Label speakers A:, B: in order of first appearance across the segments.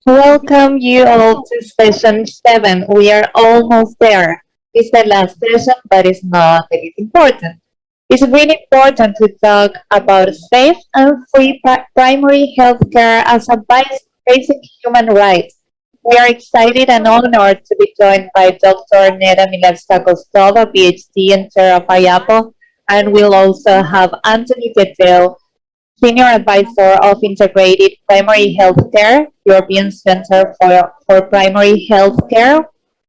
A: Welcome you all to session 7. We are almost there. It's the last session, but it's not the least important. It's really important to talk about safe and free primary health care as a basic human right. We are excited and honored to be joined by Dr. Neda Milevska-Kostova, PhD and Chair of IAPO, and we'll also have Anthony Tetel, Senior Advisor of Integrated Primary Healthcare, European Center for Primary Healthcare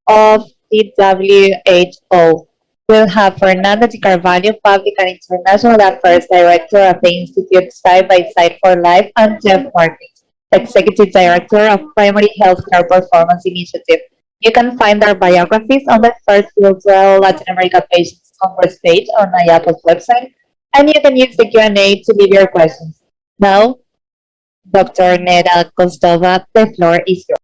A: of the WHO. We'll have Fernanda Di Carvalho, Public and International Affairs Director of the Institute Side by Side for Life, and Jeff Martins, Executive Director of Primary Healthcare Performance Initiative. You can find our biographies on the First World Latin America Patients Congress page on IAPO's website, and you can use the Q&A to leave your questions. Now, Dr. Neda Kostova, the floor is yours.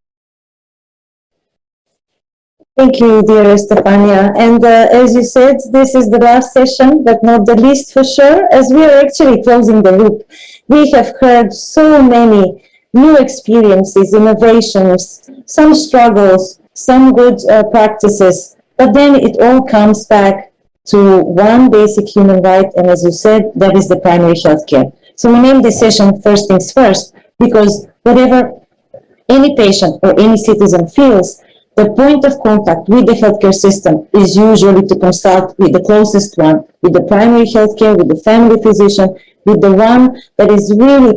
B: Thank you, dear Stefania. And as you said, this is the last session, but not the least for sure, as we are actually closing the loop. We have heard so many new experiences, innovations, some struggles, some good practices, but then it all comes back to one basic human right, and as you said, that is the primary health care. So we named this session First Things First, because whatever any patient or any citizen feels, the point of contact with the healthcare system is usually to consult with the closest one, with the primary healthcare, with the family physician, with the one that is really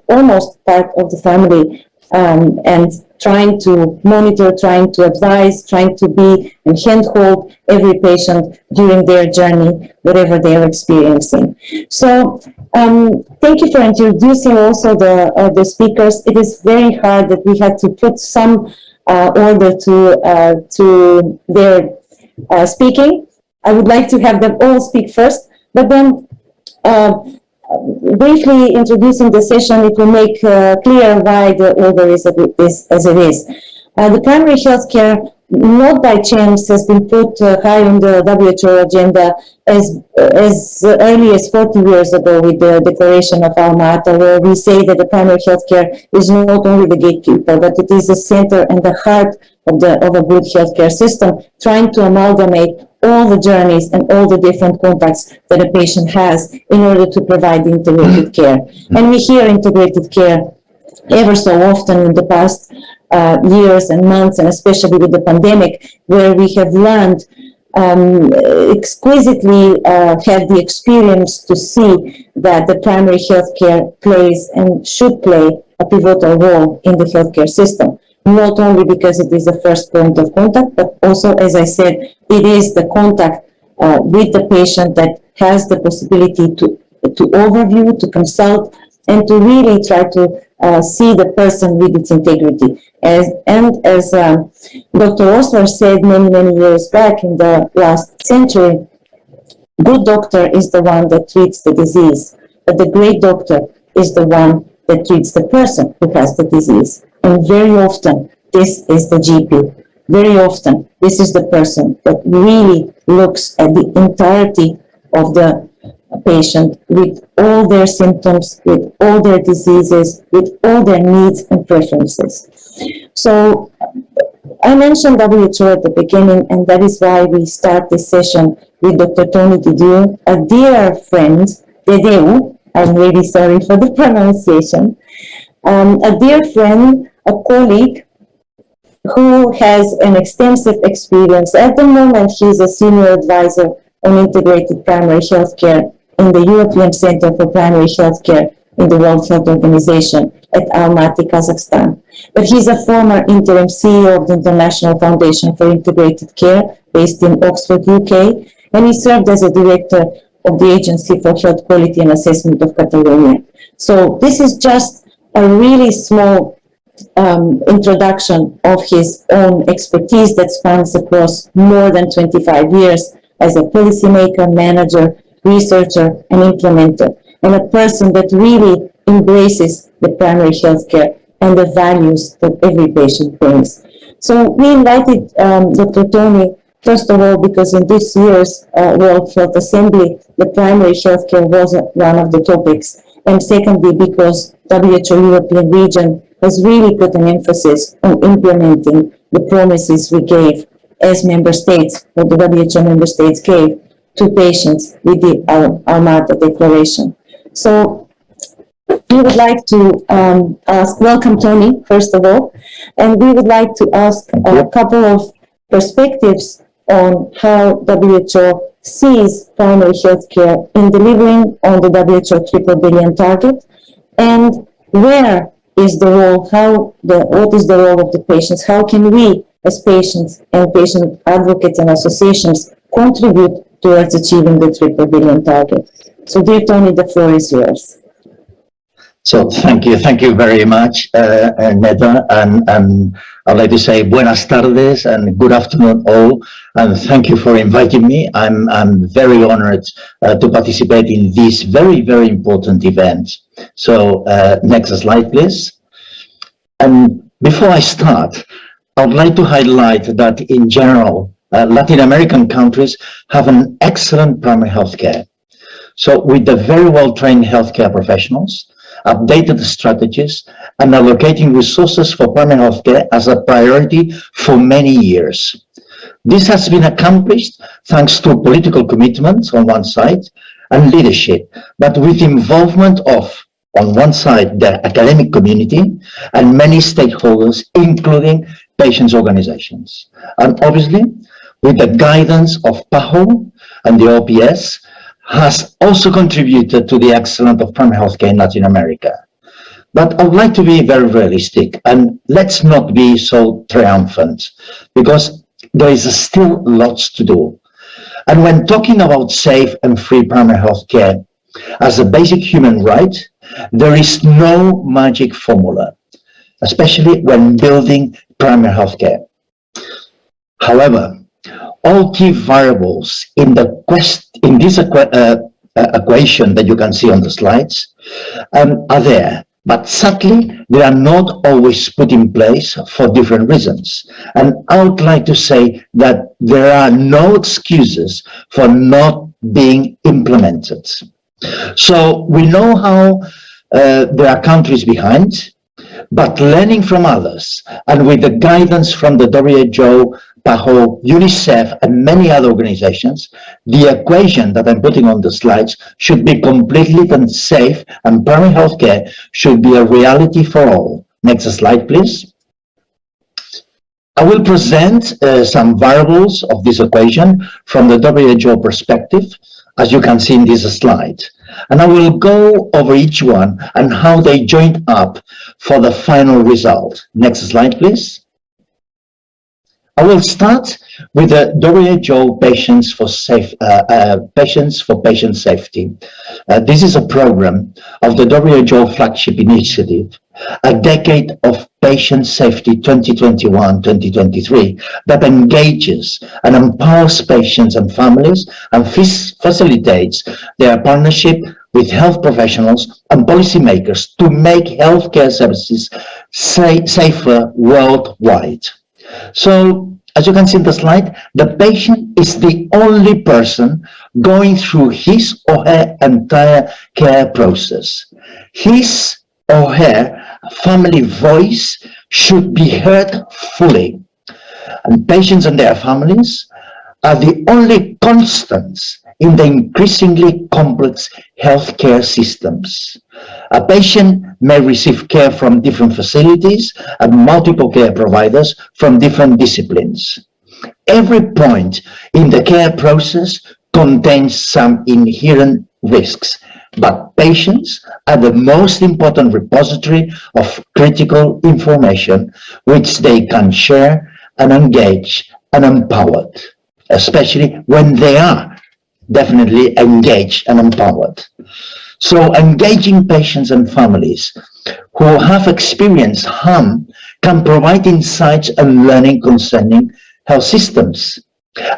B: almost part of the family, and trying to monitor, trying to advise, trying to be and handhold every patient during their journey, whatever they are experiencing. So thank you for introducing also the speakers. It is very hard that we had to put some order to their speaking. I would like to have them all speak first, but then briefly introducing the session, it will make clear why the order is as it is. The primary health care, not by chance, has been put high on the WHO agenda as early as 40 years ago with the Declaration of Alma-Ata, where we say that the primary health care is not only the gatekeeper, but it is the center and the heart of a good healthcare system, trying to amalgamate all the journeys and all the different contacts that a patient has in order to provide integrated care. And we hear integrated care ever so often in the past years and months, and especially with the pandemic, where we have learned exquisitely have the experience to see that the primary health care plays and should play a pivotal role in the healthcare system. Not only because it is the first point of contact, but also, as I said, it is the contact with the patient that has the possibility to overview, to consult, and to really try to see the person with its integrity. As Dr. Osler said many years back in the last century, good doctor is the one that treats the disease, but the great doctor is the one that treats the person who has the disease. And very often, this is the GP. Very often, this is the person that really looks at the entirety of the patient with all their symptoms, with all their diseases, with all their needs and preferences. So I mentioned WHO at the beginning, and that is why we start this session with Dr. Tony Didier, a dear friend, Dedeu, I'm really sorry for the pronunciation, a dear friend, a colleague who has an extensive experience. At the moment, he's a senior advisor on integrated primary health care in the European Center for Primary Health Care in the World Health Organization at Almaty, Kazakhstan. But he's a former interim CEO of the International Foundation for Integrated Care based in Oxford, UK, and he served as a director of the Agency for Health Quality and Assessment of Catalonia. So this is just a really small introduction of his own expertise that spans across more than 25 years as a policymaker, manager, researcher, and implementer, and a person that really embraces the primary health care and the values that every patient brings. So we invited Dr. Tony, first of all, because in this year's World Health Assembly, the primary health care was one of the topics, and secondly, because WHO European region has really put an emphasis on implementing the promises we gave as member states, or the WHO member states gave to patients with the Alma-Ata Declaration. So we would like to welcome Tony, first of all, and we would like to ask a couple of perspectives on how WHO sees primary health care in delivering on the WHO triple billion target, and where is the role, what is the role of the patients? How can we, as patients and patient advocates and associations, contribute towards achieving the triple billion target? So, dear Tony, the floor is yours.
C: So thank you very much, Neda, and I'd like to say buenas tardes and good afternoon all, and thank you for inviting me. I'm very honored to participate in this very important event. So next slide, please. And before I start, I'd like to highlight that in general, Latin American countries have an excellent primary health care. So with the very well-trained healthcare professionals, updated strategies, and allocating resources for primary health care as a priority for many years. This has been accomplished thanks to political commitments on one side and leadership, but with involvement of, on one side, the academic community and many stakeholders, including patients' organizations. And obviously, with the guidance of PAHO and the OPS, has also contributed to the excellence of primary healthcare in Latin America. But I would like to be very realistic, and let's not be so triumphant, because there is still lots to do. And when talking about safe and free primary healthcare as a basic human right, there is no magic formula, especially when building primary healthcare. However, all key variables in this equation that you can see on the slides are there, but sadly they are not always put in place for different reasons. And I would like to say that there are no excuses for not being implemented. So we know how there are countries behind, but learning from others and with the guidance from the WHO, PAHO, UNICEF, and many other organizations, the equation that I'm putting on the slides should be completely safe, and primary healthcare should be a reality for all. Next slide, please. I will present some variables of this equation from the WHO perspective, as you can see in this slide. And I will go over each one and how they joined up for the final result. Next slide, please. I will start with the WHO Patients for Patient Safety. This is a program of the WHO flagship initiative, A Decade of Patient Safety 2021-2023, that engages and empowers patients and families and facilitates their partnership with health professionals and policymakers to make healthcare services safer worldwide. So, as you can see in the slide, the patient is the only person going through his or her entire care process. His or her family voice should be heard fully. And patients and their families are the only constants in the increasingly complex healthcare systems. A patient may receive care from different facilities and multiple care providers from different disciplines. Every point in the care process contains some inherent risks, but patients are the most important repository of critical information which they can share and engage and empowered, especially when they are definitely engaged and empowered. So engaging patients and families who have experienced harm can provide insights and learning concerning health systems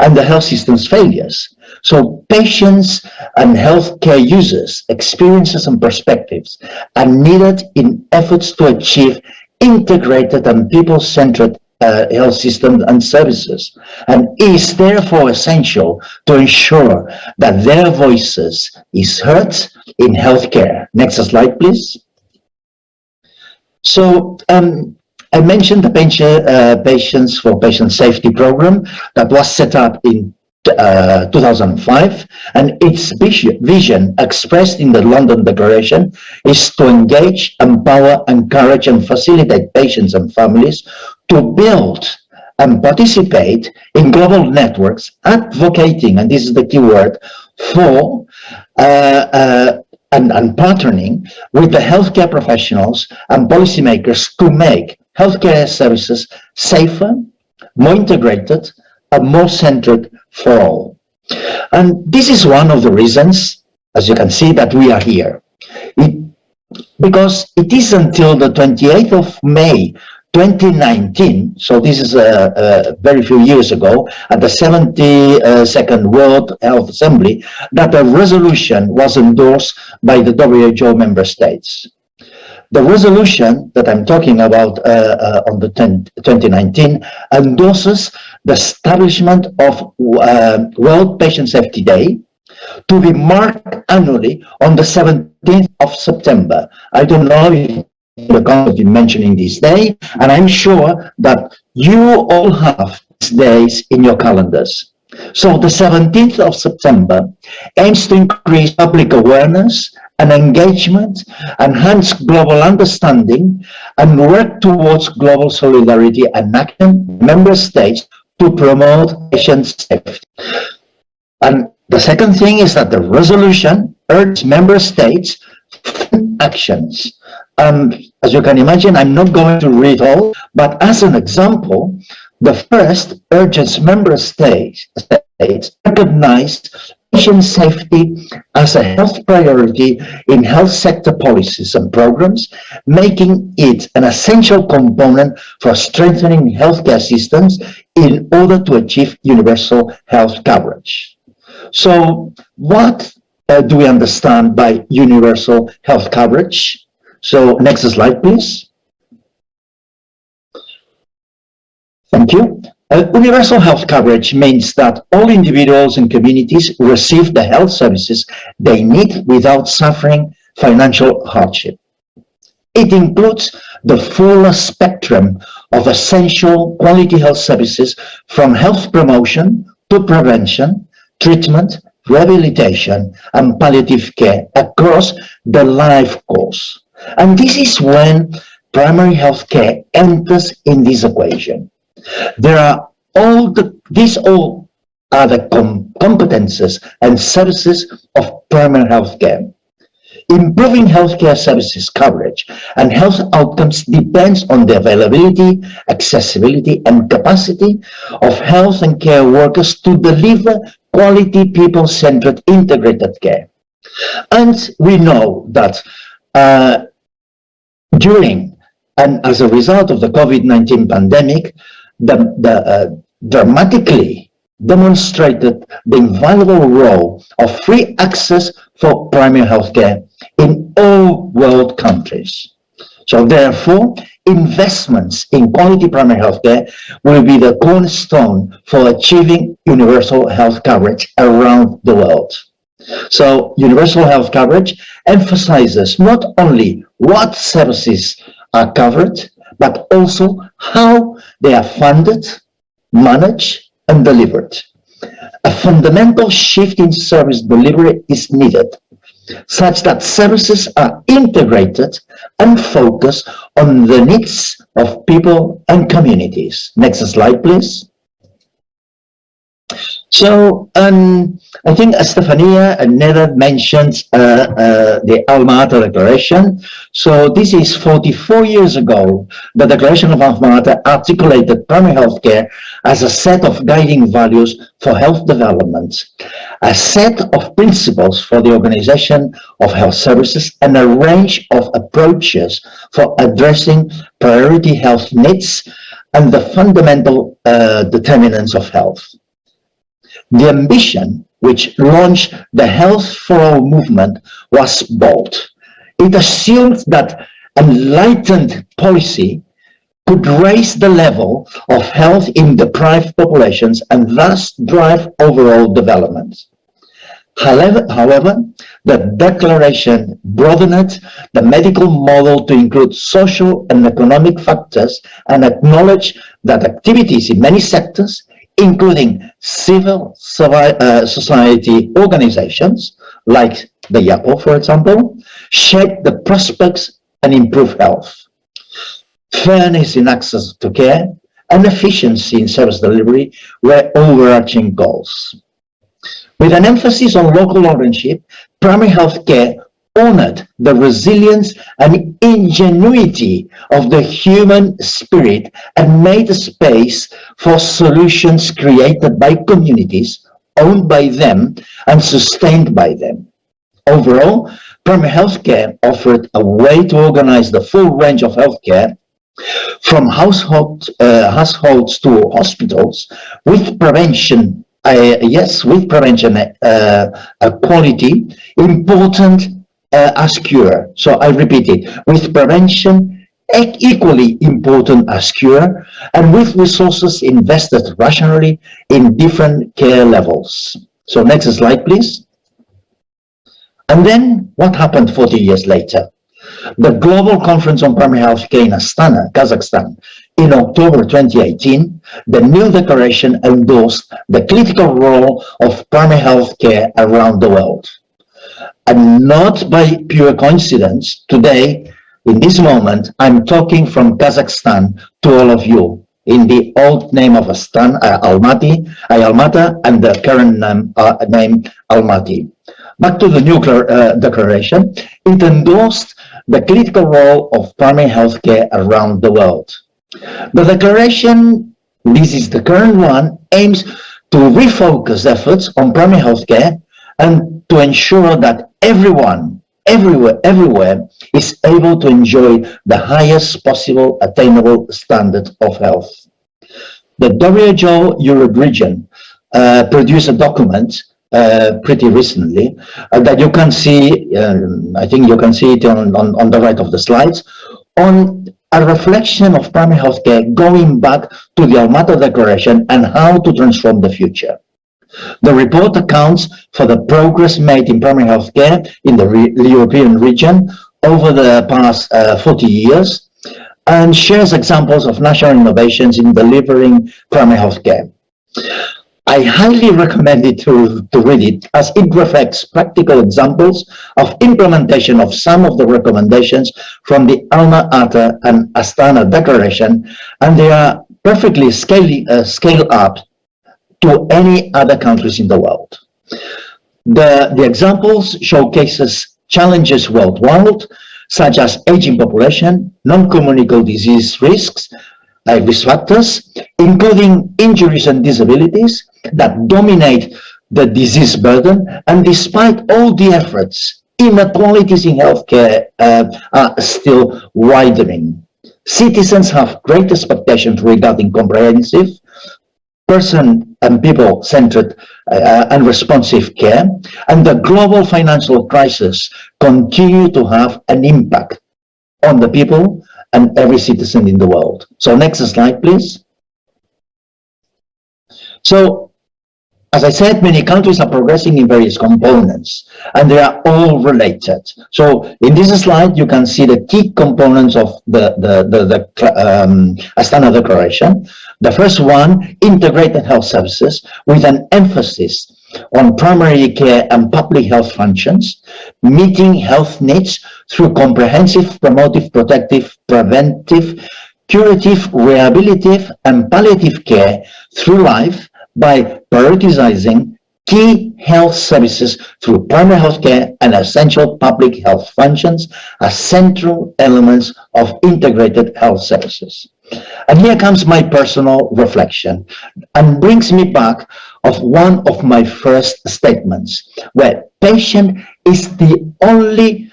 C: and the health system's failures. So patients and healthcare users' experiences and perspectives are needed in efforts to achieve integrated and people-centered health systems and services, and is therefore essential to ensure that their voices is heard in healthcare. Next slide, please. So I mentioned the Patients for Patient Safety program that was set up in 2005, and its vision expressed in the London Declaration is to engage, empower, encourage, and facilitate patients and families to build and participate in global networks, advocating, and this is the key word, for and partnering with the healthcare professionals and policymakers to make healthcare services safer, more integrated, and more centered for all. And this is one of the reasons, as you can see, that we are here. Because it is until the 28th of May 2019, so this is a very few years ago, at the 72nd World Health Assembly, that a resolution was endorsed by the WHO member states. The resolution that I'm talking about on the 2019 endorses the establishment of World Patient Safety Day to be marked annually on the 17th of September. I don't know if the country mentioning this day, and I'm sure that you all have these days in your calendars. So the 17th of September aims to increase public awareness and engagement, enhance global understanding, and work towards global solidarity and action in member states to promote patient safety. And the second thing is that the resolution urges member states actions. As you can imagine, I'm not going to read all, but as an example, the first urges member states recognize patient safety as a health priority in health sector policies and programs, making it an essential component for strengthening healthcare systems in order to achieve universal health coverage. So what do we understand by universal health coverage? So next slide, please. Thank you. Universal health coverage means that all individuals and communities receive the health services they need without suffering financial hardship. It includes the full spectrum of essential quality health services, from health promotion to prevention, treatment, rehabilitation, and palliative care across the life course. And this is when primary health care enters in this equation. There are these all are the competences and services of primary health care. Improving healthcare services coverage and health outcomes depends on the availability, accessibility, and capacity of health and care workers to deliver quality, people-centered, integrated care. And we know that during and as a result of the COVID-19 pandemic, the dramatically demonstrated the invaluable role of free access for primary health care in all world countries. So therefore, investments in quality primary health care will be the cornerstone for achieving universal health coverage around the world. So universal health coverage emphasizes not only what services are covered, but also how they are funded, managed, and delivered. A fundamental shift in service delivery is needed, such that services are integrated and focused on the needs of people and communities. Next slide, please. So I think Estefania and Neda mentioned the Alma-Ata Declaration. So this is 44 years ago. The Declaration of Alma-Ata articulated primary health care as a set of guiding values for health development, a set of principles for the organization of health services, and a range of approaches for addressing priority health needs and the fundamental determinants of health. The ambition, which launched the Health for All movement, was bold. It assumed that enlightened policy could raise the level of health in deprived populations and thus drive overall development. However, the declaration broadened the medical model to include social and economic factors and acknowledge that activities in many sectors, including civil society organizations like the YAPO, for example, shape the prospects and improve health. Fairness in access to care and efficiency in service delivery were overarching goals. With an emphasis on local ownership, primary health care honored the resilience and ingenuity of the human spirit and made a space for solutions created by communities, owned by them, and sustained by them. Overall, primary health care offered a way to organize the full range of healthcare from households to hospitals with prevention. Quality important as cure. So I repeat it, with prevention equally important as cure, and with resources invested rationally in different care levels. So next slide, please. And then what happened 40 years later? The Global Conference on Primary Health Care in Astana, Kazakhstan, in October 2018, the new declaration endorsed the critical role of primary health care around the world. And not by pure coincidence, today, in this moment, I'm talking from Kazakhstan to all of you in the old name of Almaty, and the current name Almaty. Back to the new declaration, it endorsed the critical role of primary health care around the world. The declaration, this is the current one, aims to refocus efforts on primary health care and to ensure that everyone, everywhere is able to enjoy the highest possible attainable standard of health. The WHO Europe region produced a document pretty recently that you can see, I think you can see it on the right of the slides, on a reflection of primary health care going back to the Alma-Ata Declaration and how to transform the future. The report accounts for the progress made in primary health care in the European region over the past 40 years and shares examples of national innovations in delivering primary health care. I highly recommend it to read it, as it reflects practical examples of implementation of some of the recommendations from the Alma-Ata and Astana Declaration, and they are perfectly scaled up to any other countries in the world. The examples showcases challenges worldwide, such as aging population, non-communicable disease risks, risk factors, including injuries and disabilities that dominate the disease burden, and despite all the efforts, inequalities in healthcare are still widening. Citizens have great expectations regarding comprehensive, person and people-centered and responsive care, and the global financial crisis continue to have an impact on the people and every citizen in the world. So next slide, please. So, as I said, many countries are progressing in various components, and they are all related. So, in this slide, you can see the key components of the Astana Declaration. The first one, integrated health services, with an emphasis on primary care and public health functions, meeting health needs through comprehensive, promotive, protective, preventive, curative, rehabilitative, and palliative care through life, by prioritizing key health services through primary health care and essential public health functions as central elements of integrated health services. And here comes my personal reflection and brings me back of one of my first statements, where patient is the only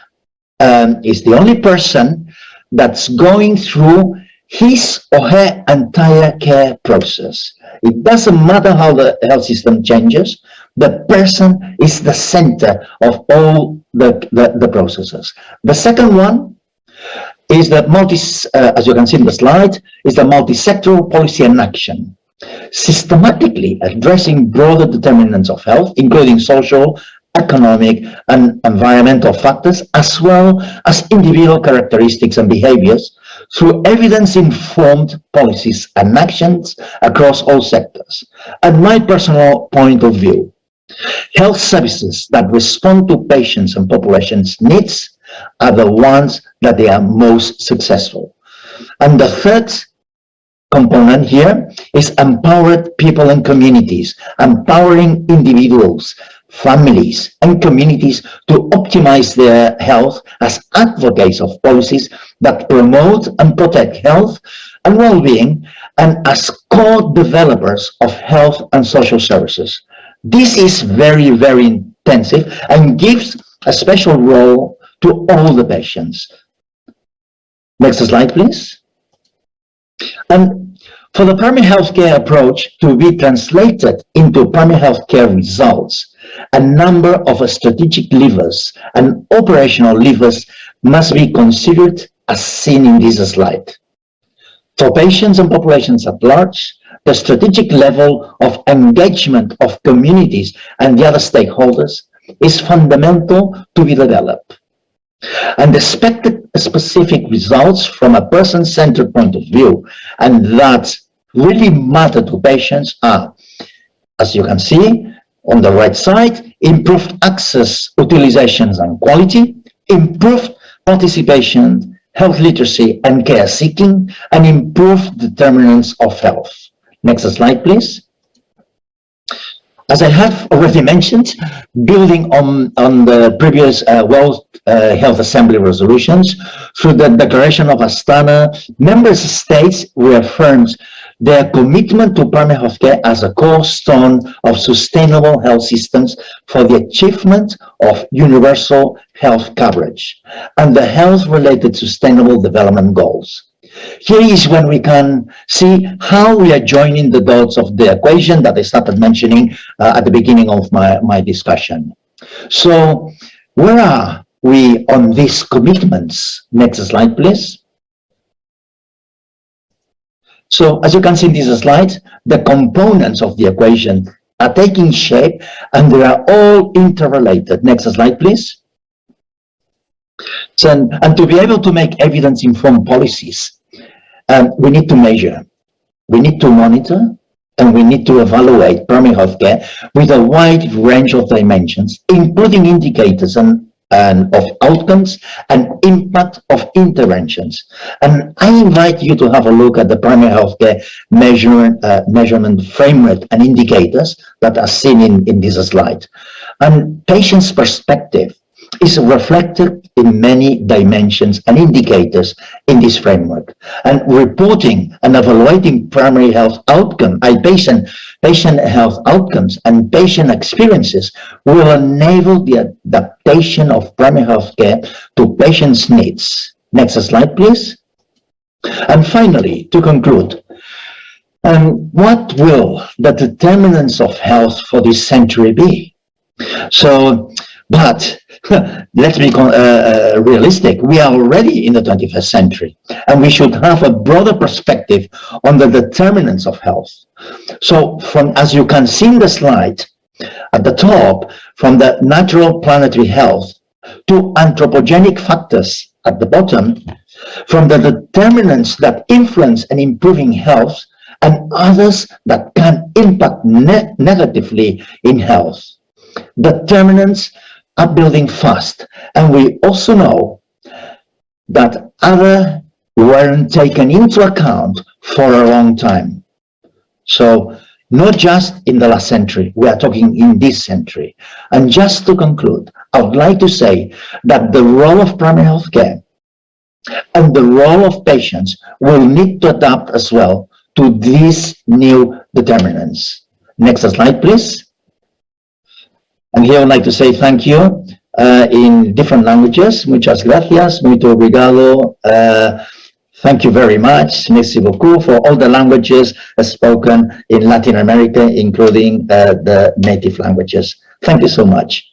C: person that's going through his or her entire care process. It doesn't matter how the health system changes, the person is the center of all the processes. The second one is the as you can see in the slide, is the multi-sectoral policy and action, systematically addressing broader determinants of health, including social economic, and environmental factors, as well as individual characteristics and behaviors through evidence-informed policies and actions across all sectors. And my personal point of view, health services that respond to patients and populations' needs are the ones that they are most successful. And the third component here is empowered people and communities, empowering individuals, families, and communities to optimize their health as advocates of policies that promote and protect health and well-being, and as co-developers of health and social services. This is very, very intensive and gives a special role to all the patients. Next slide, please. And for the primary healthcare approach to be translated into primary healthcare results, a number of strategic levers and operational levers must be considered as seen in this slide. For patients and populations at large, the strategic level of engagement of communities and the other stakeholders is fundamental to be developed. And expected specific results from a person-centered point of view, and that really matter to patients are, as you can see on the right side, improved access, utilizations and quality, improved participation, health literacy and care seeking, and improved determinants of health. Next slide, please. As I have already mentioned, building on the previous World Health Assembly resolutions, through the Declaration of Astana, member states reaffirmed their commitment to primary healthcare as a cornerstone of sustainable health systems for the achievement of universal health coverage and the health-related sustainable development goals. Here is when we can see how we are joining the dots of the equation that I started mentioning at the beginning of my discussion. So where are we on these commitments? Next slide, please. So as you can see in this slide, the components of the equation are taking shape and they are all interrelated. Next slide, please. So, and to be able to make evidence-informed policies, we need to measure, we need to monitor, and we need to evaluate primary healthcare with a wide range of dimensions, including indicators and of outcomes and impact of interventions. And I invite you to have a look at the primary healthcare measurement framework and indicators that are seen in this slide. And patients' perspective is reflected in many dimensions and indicators in this framework. And reporting and evaluating primary health outcome, patient health outcomes and patient experiences will enable the adaptation of primary health care to patients' needs. Next slide, please. And finally, to conclude, what will the determinants of health for this century be? So, but let's be realistic. We are already in the 21st century, and we should have a broader perspective on the determinants of health. So, as you can see in the slide at the top, from the natural planetary health to anthropogenic factors at the bottom, from the determinants that influence and improving health, and others that can impact negatively in health. Determinants are building fast, and we also know that others weren't taken into account for a long time. So not just in the last century, we are talking in this century. And just to conclude, I would like to say that the role of primary health care and the role of patients will need to adapt as well to these new determinants. Next slide, please. And here I would like to say thank you in different languages. Muchas gracias, muito obrigado. Thank you very much, merci beaucoup, for all the languages spoken in Latin America, including the native languages. Thank you so much.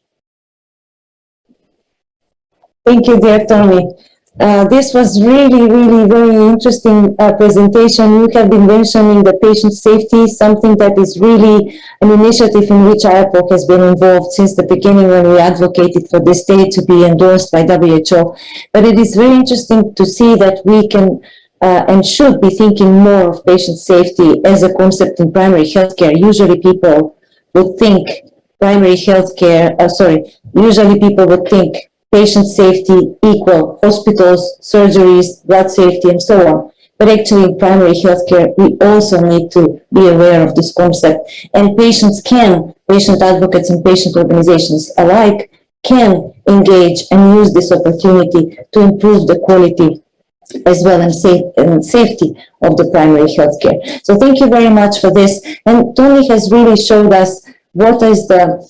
B: Thank you, dear Tony. This was really very interesting presentation. You have been mentioning the patient safety, something that is really an initiative in which IAPOC has been involved since the beginning when we advocated for this day to be endorsed by WHO. But it is very interesting to see that we can and should be thinking more of patient safety as a concept in primary healthcare. Usually people would think usually people would think patient safety equal hospitals, surgeries, blood safety, and so on. But actually, in primary healthcare, we also need to be aware of this concept. And patient advocates and patient organizations alike can engage and use this opportunity to improve the quality as well and safety of the primary healthcare. So thank you very much for this. And Tony has really showed us what is the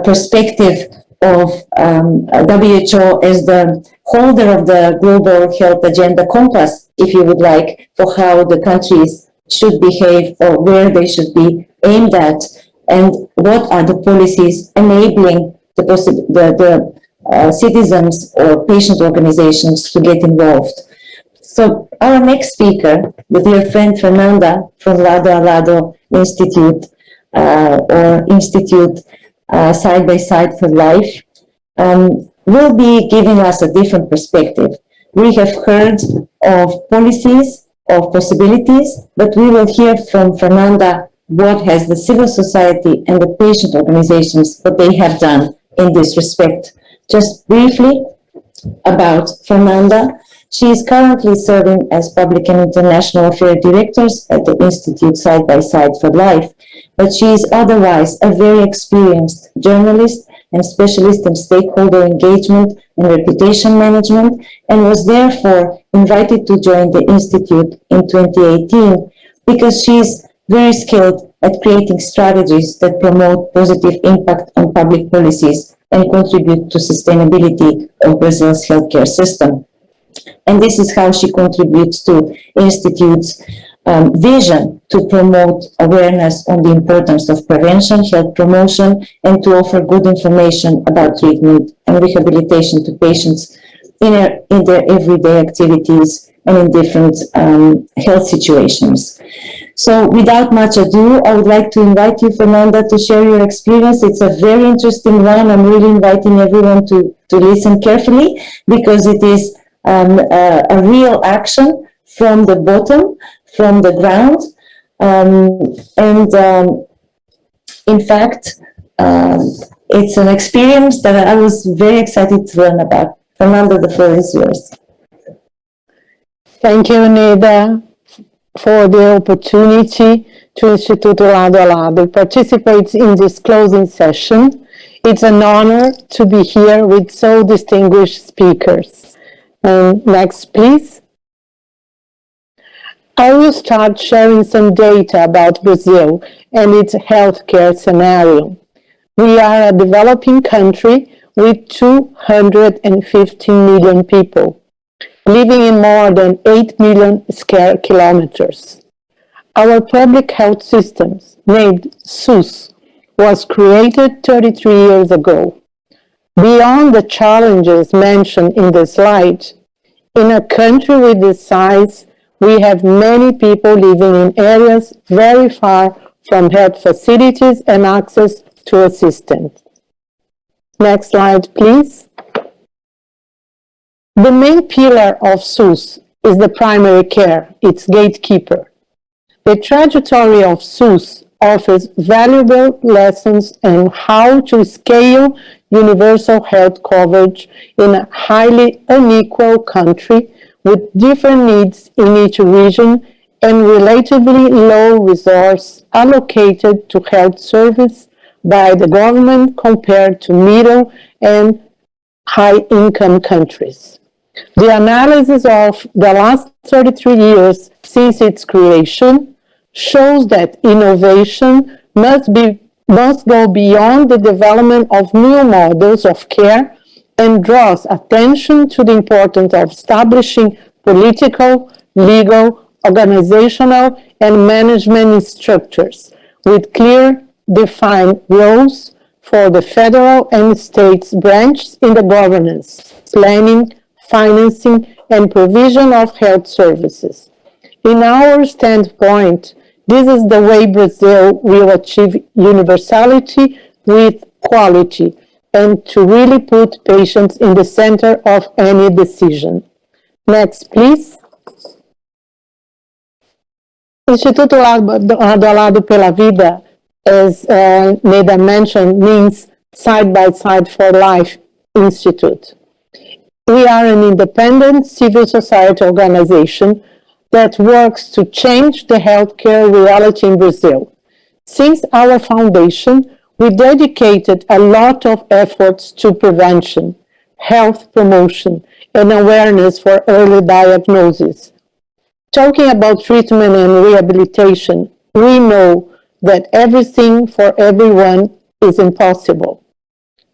B: perspective of WHO as the holder of the global health agenda compass, if you would like, for how the countries should behave or where they should be aimed at, and what are the policies enabling the citizens or patient organizations to get involved. So our next speaker, the dear friend Fernanda from Lado a Lado Institute, or Institute Side by Side for Life, will be giving us a different perspective. We have heard of policies, of possibilities, but we will hear from Fernanda what has the civil society and the patient organizations, what they have done in this respect. Just briefly about Fernanda. She is currently serving as Public and International Affairs Directors at the Institute Side by Side for Life, but she is otherwise a very experienced journalist and specialist in stakeholder engagement and reputation management, and was therefore invited to join the Institute in 2018 because she is very skilled at creating strategies that promote positive impact on public policies and contribute to sustainability of Brazil's healthcare system. And this is how she contributes to Institute's vision to promote awareness on the importance of prevention, health promotion, and to offer good information about treatment and rehabilitation to patients in their everyday activities and in different health situations. So without much ado, I would like to invite you, Fernanda, to share your experience. It's a very interesting one. I'm really inviting everyone to listen carefully because it is a real action from the bottom, from the ground. In fact, it's an experience that I was very excited to learn about. Fernanda, the floor is yours.
D: Thank you, Neda, for the opportunity to Instituto Lado a Lado participate in this closing session. It's an honor to be here with so distinguished speakers. Next, please. I will start sharing some data about Brazil and its healthcare scenario. We are a developing country with 215 million people, living in more than 8 million square kilometers. Our public health system, named SUS, was created 33 years ago. Beyond the challenges mentioned in the slide, in a country with this size, we have many people living in areas very far from health facilities and access to assistance. Next slide, please. The main pillar of SUS is the primary care, its gatekeeper. The trajectory of SUS offers valuable lessons on how to scale universal health coverage in a highly unequal country with different needs in each region and relatively low resource allocated to health service by the government compared to middle and high-income countries. The analysis of the last 33 years since its creation shows that innovation must go beyond the development of new models of care and draws attention to the importance of establishing political, legal, organizational, and management structures with clear, defined roles for the federal and states branches in the governance, planning, financing, and provision of health services. In our standpoint, this is the way Brazil will achieve universality with quality and to really put patients in the center of any decision. Next, please. Instituto Lado a Lado pela Vida, as Neda mentioned, means Side by Side for Life Institute. We are an independent civil society organization that works to change the healthcare reality in Brazil. Since our foundation, we dedicated a lot of efforts to prevention, health promotion, and awareness for early diagnosis. Talking about treatment and rehabilitation, we know that everything for everyone is impossible.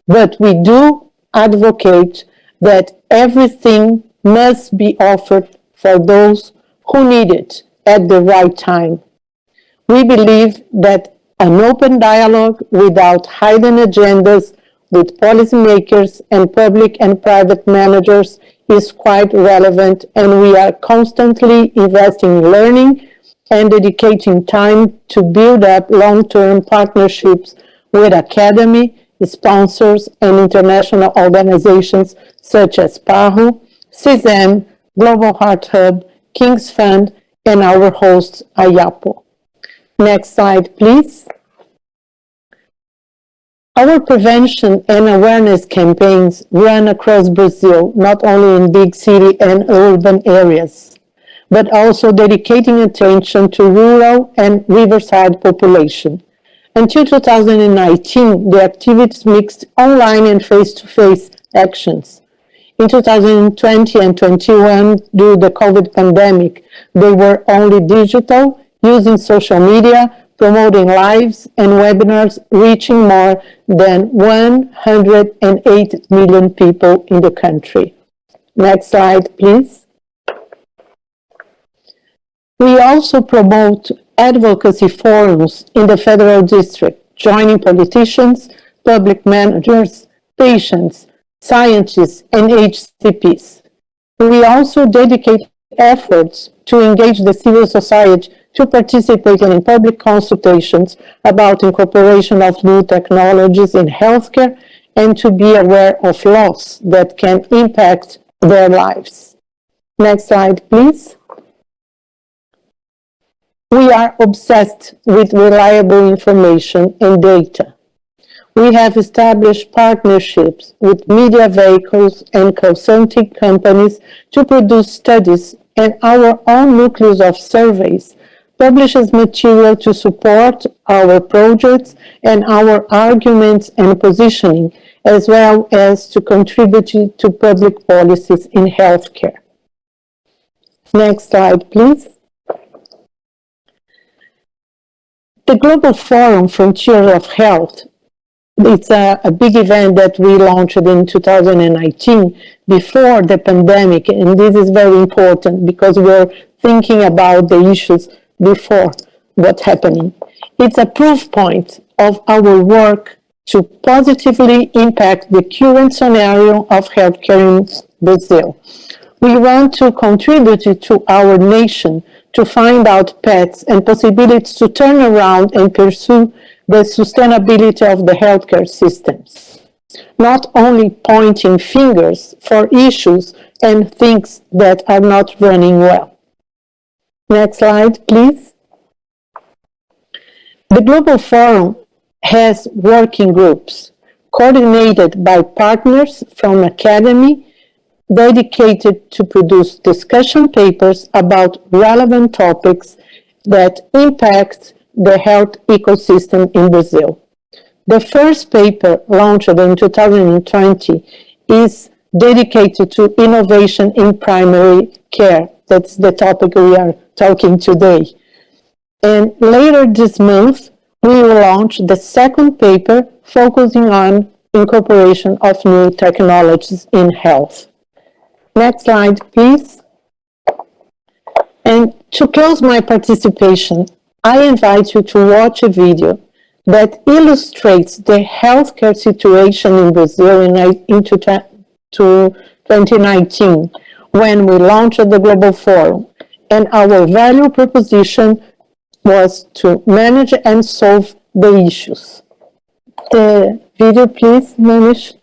D: But we do advocate that everything must be offered for those who need it at the right time. We believe that an open dialogue without hidden agendas with policymakers and public and private managers is quite relevant, and we are constantly investing in learning and dedicating time to build up long-term partnerships with academy, sponsors, and international organizations such as PAHO, CISAM, Global Heart Hub, King's Fund, and our host, IAPO. Next slide, please. Our prevention and awareness campaigns run across Brazil, not only in big city and urban areas, but also dedicating attention to rural and riverside population. Until 2019, the activities mixed online and face-to-face actions. In 2020 and 21, due to the COVID pandemic, they were only digital, using social media, promoting lives and webinars, reaching more than 108 million people in the country. Next slide, please. We also promote advocacy forums in the federal district, joining politicians, public managers, patients, scientists, and HCPs. We also dedicate efforts to engage the civil society to participate in public consultations about incorporation of new technologies in healthcare and to be aware of laws that can impact their lives. Next slide, please. We are obsessed with reliable information and data. We have established partnerships with media vehicles and consulting companies to produce studies, and our own nucleus of surveys publishes material to support our projects and our arguments and positioning, as well as to contribute to public policies in healthcare. Next slide, please. The Global Forum Frontiers of Health, it's a big event that we launched in 2019 before the pandemic, and this is very important because we're thinking about the issues before what's happening. It's a proof point of our work to positively impact the current scenario of healthcare in Brazil. We want to contribute to our nation to find out paths and possibilities to turn around and pursue the sustainability of the healthcare systems, not only pointing fingers for issues and things that are not running well. Next slide, please. The Global Forum has working groups coordinated by partners from academy dedicated to produce discussion papers about relevant topics that impact the health ecosystem in Brazil. The first paper launched in 2020 is dedicated to innovation in primary care. That's the topic we are talking today. And later this month, we will launch the second paper focusing on incorporation of new technologies in health. Next slide, please. And to close my participation, I invite you to watch a video that illustrates the healthcare situation in Brazil in 2019, when we launched the Global Forum, and our value proposition was to manage and solve the issues. The video, please, Manish.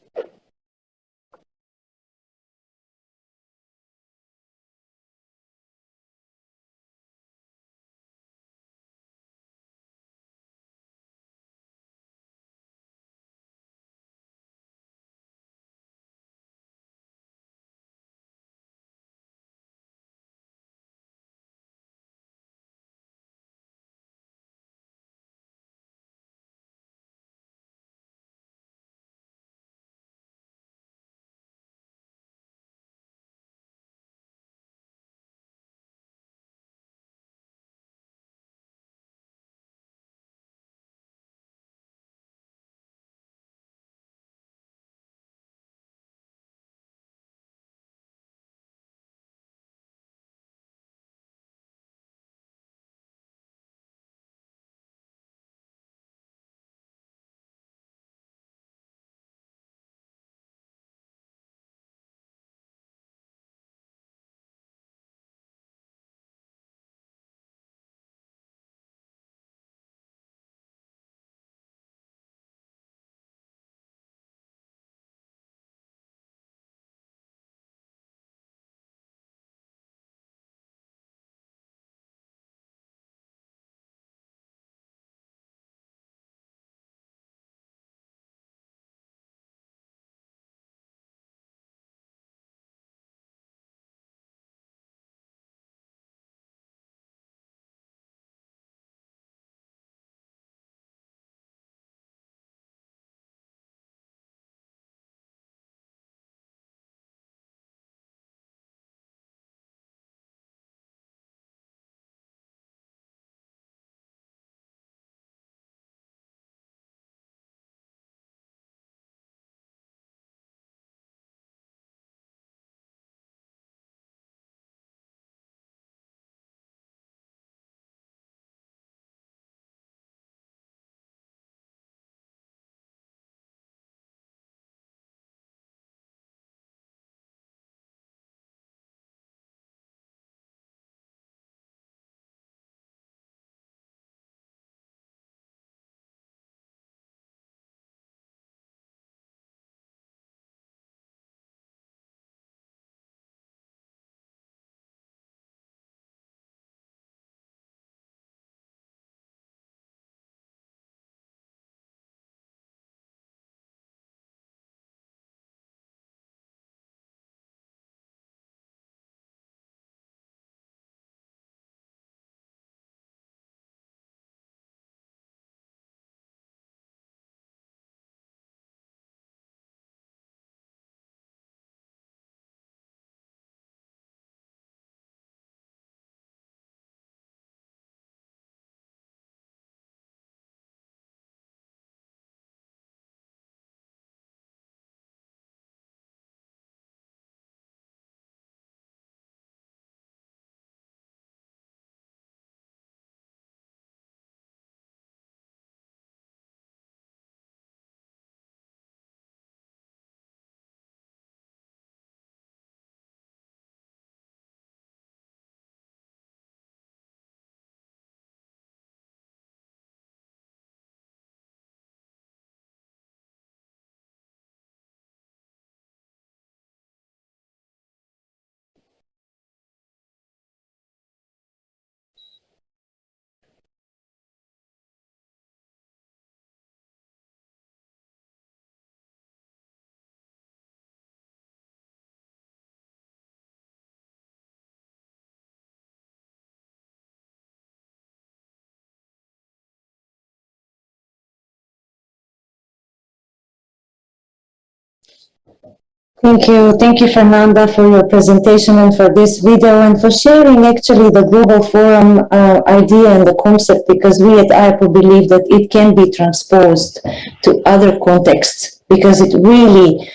B: Thank you, Fernanda, for your presentation and for this video and for sharing actually the Global Forum idea and the concept, because we at IAPO believe that it can be transposed to other contexts, because it really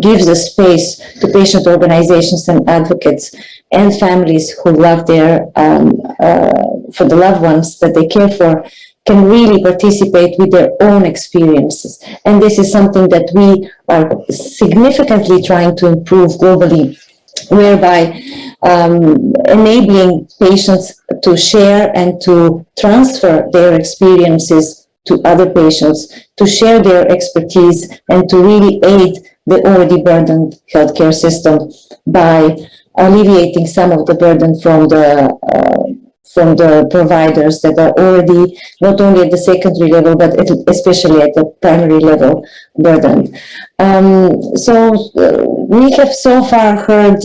B: gives a space to patient organizations and advocates and families who love their, for the loved ones that they care for, can really participate with their own experiences. And this is something that we are significantly trying to improve globally whereby enabling patients to share and to transfer their experiences to other patients, to share their expertise, and to really aid the already burdened healthcare system by alleviating some of the burden from the providers that are already not only at the secondary level, but especially at the primary level burdened. We have so far heard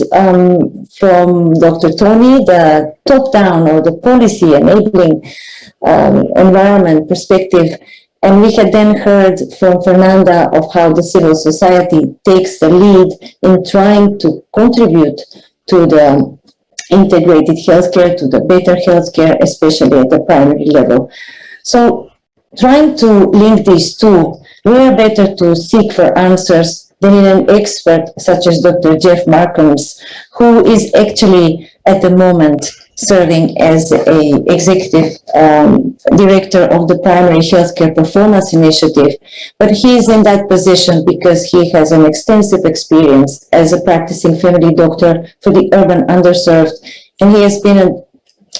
B: from Dr. Tony the top-down or the policy enabling environment perspective, and we had then heard from Fernanda of how the civil society takes the lead in trying to contribute to the integrated healthcare, to the better healthcare, especially at the primary level. So trying to link these two, where better to seek for answers than in an expert such as Dr. Jeff Markhams, who is actually at the moment serving as a executive director of the Primary Healthcare Performance Initiative. But he is in that position because he has an extensive experience as a practicing family doctor for the urban underserved, and he has been an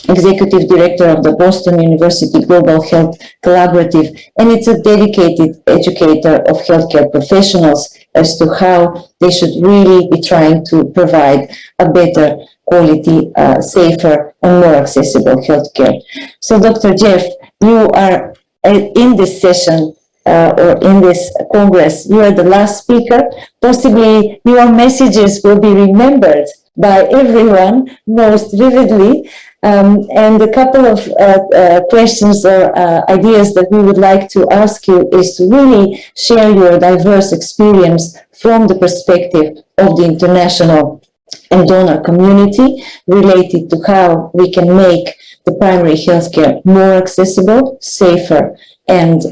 B: executive director of the Boston University Global Health Collaborative, and it's a dedicated educator of healthcare professionals as to how they should really be trying to provide a better quality, safer, and more accessible healthcare. So, Dr. Jeff, you are in this session or in this Congress, you are the last speaker. Possibly your messages will be remembered by everyone most vividly. And a couple of questions or ideas that we would like to ask you is to really share your diverse experience from the perspective of the international and donor community related to how we can make the primary healthcare more accessible, safer, and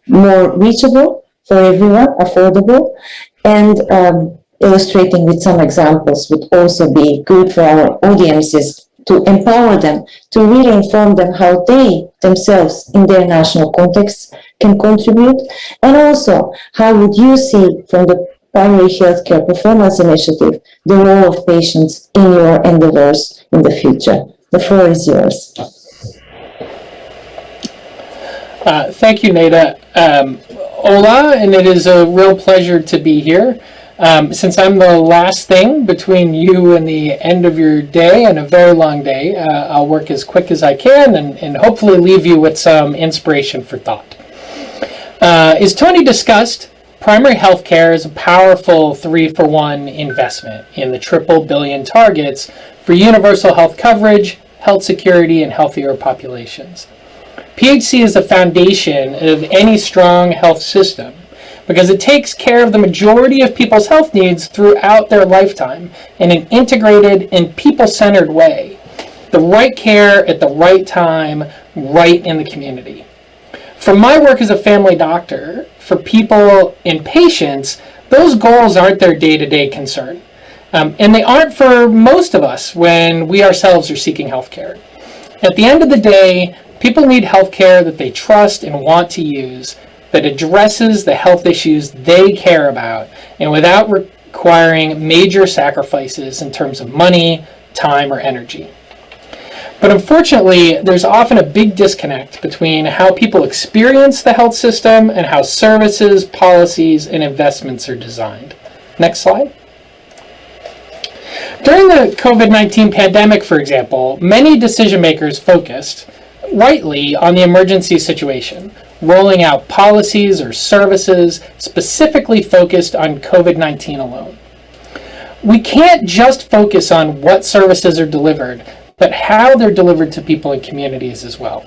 B: more reachable for everyone, affordable, and illustrating with some examples would also be good for our audiences to empower them, to really inform them how they themselves in their national contexts can contribute, and also how would you see from the Primary Healthcare Performance Initiative the role of patients in your endeavors in the future. The floor is yours.
E: Thank you, Neda. Hola, and it is a real pleasure to be here. Since I'm the last thing between you and the end of your day and a very long day, I'll work as quick as I can and hopefully leave you with some inspiration for thought. As Tony discussed, primary health care is a powerful 3-for-1 investment in the triple billion targets for universal health coverage, health security, and healthier populations. PHC is the foundation of any strong health system because it takes care of the majority of people's health needs throughout their lifetime in an integrated and people-centered way. The right care at the right time, right in the community. From my work as a family doctor, for people and patients, those goals aren't their day-to-day concern. And they aren't for most of us when we ourselves are seeking healthcare. At the end of the day, people need healthcare that they trust and want to use, that addresses the health issues they care about, and without requiring major sacrifices in terms of money, time, or energy. But unfortunately, there's often a big disconnect between how people experience the health system and how services, policies, and investments are designed. Next slide. During the COVID-19 pandemic, for example, many decision makers focused, rightly, on the emergency situation, rolling out policies or services specifically focused on COVID-19 alone. We can't just focus on what services are delivered, but how they're delivered to people and communities as well.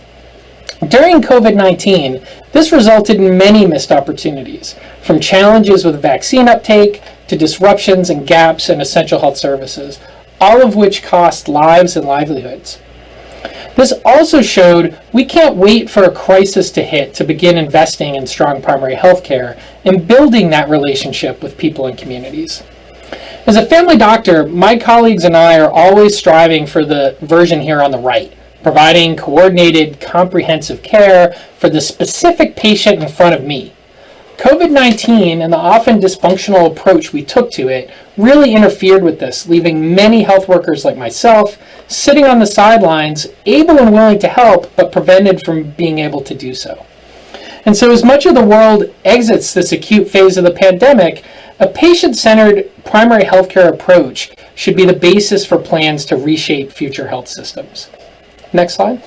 E: During COVID-19, this resulted in many missed opportunities, from challenges with vaccine uptake to disruptions and gaps in essential health services, all of which cost lives and livelihoods. This also showed we can't wait for a crisis to hit to begin investing in strong primary health care and building that relationship with people and communities. As a family doctor, my colleagues and I are always striving for the version here on the right, providing coordinated, comprehensive care for the specific patient in front of me. COVID-19 and the often dysfunctional approach we took to it really interfered with this, leaving many health workers like myself sitting on the sidelines, able and willing to help, but prevented from being able to do so. And so as much of the world exits this acute phase of the pandemic, a patient-centered primary healthcare approach should be the basis for plans to reshape future health systems. Next slide.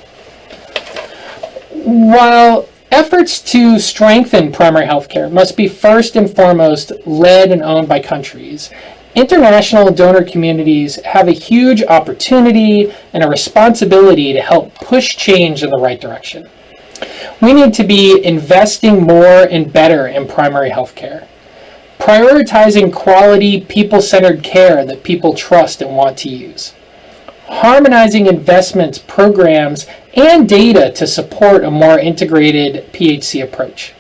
E: While efforts to strengthen primary healthcare must be first and foremost led and owned by countries, international donor communities have a huge opportunity and a responsibility to help push change in the right direction. We need to be investing more and better in primary healthcare, prioritizing quality, people-centered care that people trust and want to use, harmonizing investments, programs, and data to support a more integrated PHC approach.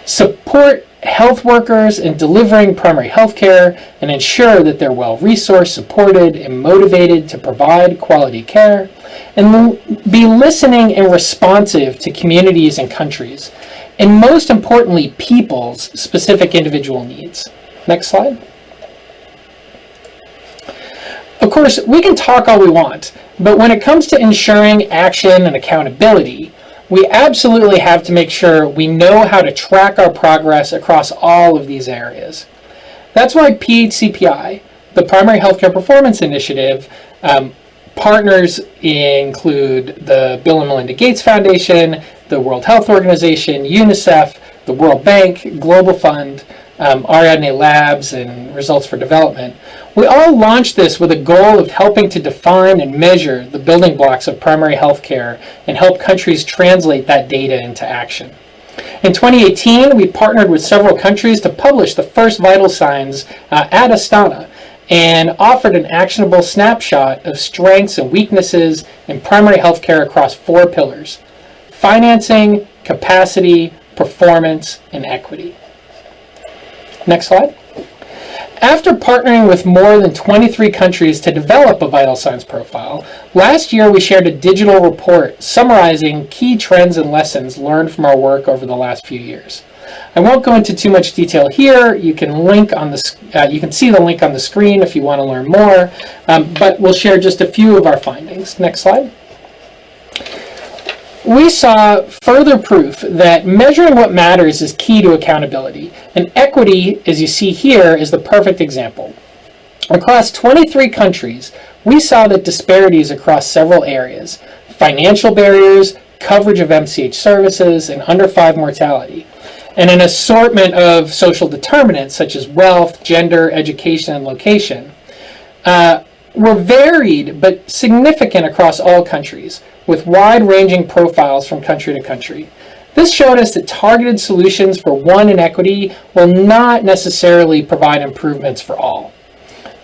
E: Support health workers in delivering primary health care and ensure that they're well-resourced, supported, and motivated to provide quality care, and be listening and responsive to communities and countries, and most importantly, people's specific individual needs. Next slide. Of course, we can talk all we want, but when it comes to ensuring action and accountability, we absolutely have to make sure we know how to track our progress across all of these areas. That's why PHCPI, the Primary Healthcare Performance Initiative, partners include the Bill and Melinda Gates Foundation, the World Health Organization, UNICEF, the World Bank, Global Fund, Ariadne Labs, and Results for Development. We all launched this with a goal of helping to define and measure the building blocks of primary health care and help countries translate that data into action. In 2018, we partnered with several countries to publish the first vital signs at Astana and offered an actionable snapshot of strengths and weaknesses in primary health care across 4 pillars: financing, capacity, performance, and equity. Next slide. After partnering with more than 23 countries to develop a vital signs profile, last year we shared a digital report summarizing key trends and lessons learned from our work over the last few years. I won't go into too much detail here. You can see the link on the screen if you want to learn more, but we'll share just a few of our findings. Next slide. We saw further proof that measuring what matters is key to accountability, and equity, as you see here, is the perfect example. Across 23 countries, we saw that disparities across several areas: financial barriers, coverage of MCH services, and under 5 mortality, and an assortment of social determinants such as wealth, gender, education, and location, were varied but significant across all countries, with wide-ranging profiles from country to country. This showed us that targeted solutions for one inequity will not necessarily provide improvements for all.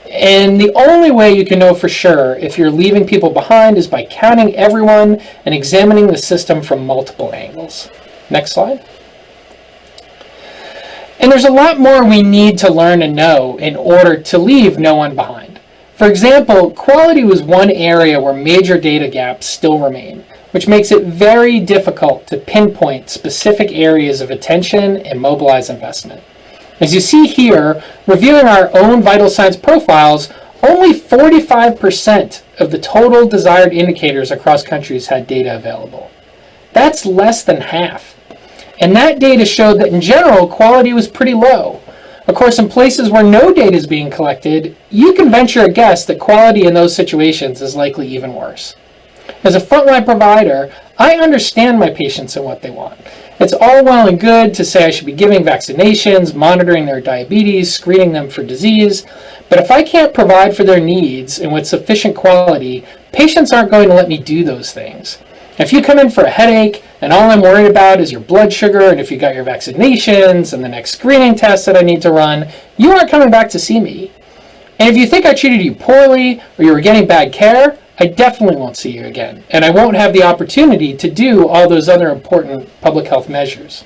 E: And the only way you can know for sure if you're leaving people behind is by counting everyone and examining the system from multiple angles. Next slide. And there's a lot more we need to learn and know in order to leave no one behind. For example, quality was one area where major data gaps still remain, which makes it very difficult to pinpoint specific areas of attention and mobilize investment. As you see here, reviewing our own vital signs profiles, only 45% of the total desired indicators across countries had data available. That's less than half. And that data showed that in general, quality was pretty low. Of course, in places where no data is being collected, you can venture a guess that quality in those situations is likely even worse. As a frontline provider, I understand my patients and what they want. It's all well and good to say I should be giving vaccinations, monitoring their diabetes, screening them for disease, but if I can't provide for their needs and with sufficient quality, patients aren't going to let me do those things. If you come in for a headache and all I'm worried about is your blood sugar and if you got your vaccinations and the next screening test that I need to run, you aren't coming back to see me. And if you think I treated you poorly or you were getting bad care, I definitely won't see you again, and I won't have the opportunity to do all those other important public health measures.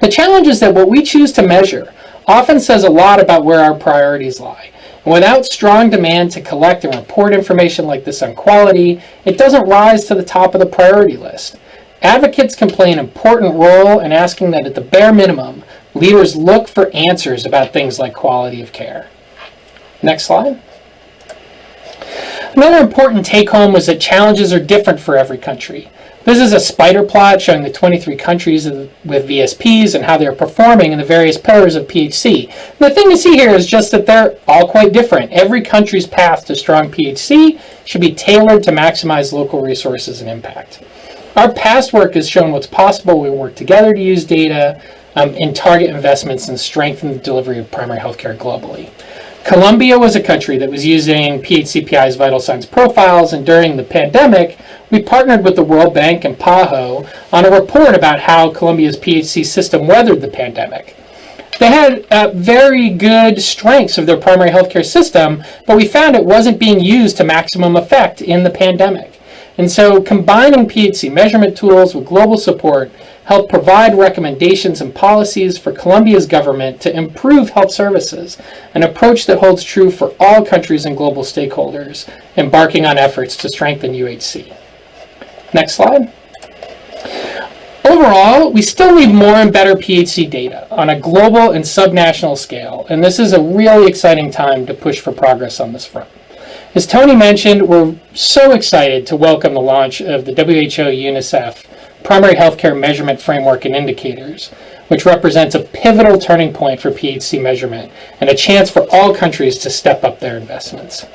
E: The challenge is that what we choose to measure often says a lot about where our priorities lie. And without strong demand to collect and report information like this on quality, it doesn't rise to the top of the priority list. advocates can play an important role in asking that at the bare minimum, leaders look for answers about things like quality of care. Next slide. Another important take-home was that challenges are different for every country. This is a spider plot showing the 23 countries with VSPs and how they're performing in the various pillars of PHC. And the thing to see here is just that they're all quite different. Every country's path to strong PHC should be tailored to maximize local resources and impact. Our past work has shown what's possible when we work together to use data and target investments and strengthen the delivery of primary healthcare globally. Colombia was a country that was using PHCPI's vital signs profiles, and during the pandemic, we partnered with the World Bank and PAHO on a report about how Colombia's PHC system weathered the pandemic. They had very good strengths of their primary healthcare system, but we found it wasn't being used to maximum effect in the pandemic. And so combining PHC measurement tools with global support helped provide recommendations and policies for Colombia's government to improve health services, an approach that holds true for all countries and global stakeholders embarking on efforts to strengthen UHC. Next slide. Overall, we still need more and better PHC data on a global and subnational scale, and this is a really exciting time to push for progress on this front. As Tony mentioned, we're so excited to welcome the launch of the WHO-UNICEF Primary Healthcare Measurement Framework and Indicators, which represents a pivotal turning point for PHC measurement and a chance for all countries to step up their investments.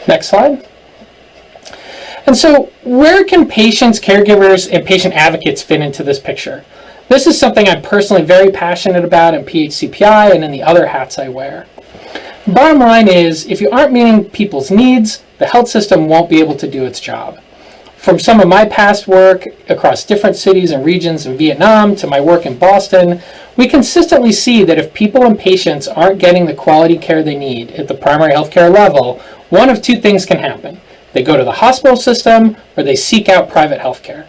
E: Next slide. And so, where can patients, caregivers, and patient advocates fit into this picture? This is something I'm personally very passionate about in PHCPI and in the other hats I wear. The bottom line is, if you aren't meeting people's needs, the health system won't be able to do its job. From some of my past work across different cities and regions in Vietnam to my work in Boston, we consistently see that if people and patients aren't getting the quality care they need at the primary healthcare level, one of two things can happen. They go to the hospital system or they seek out private healthcare.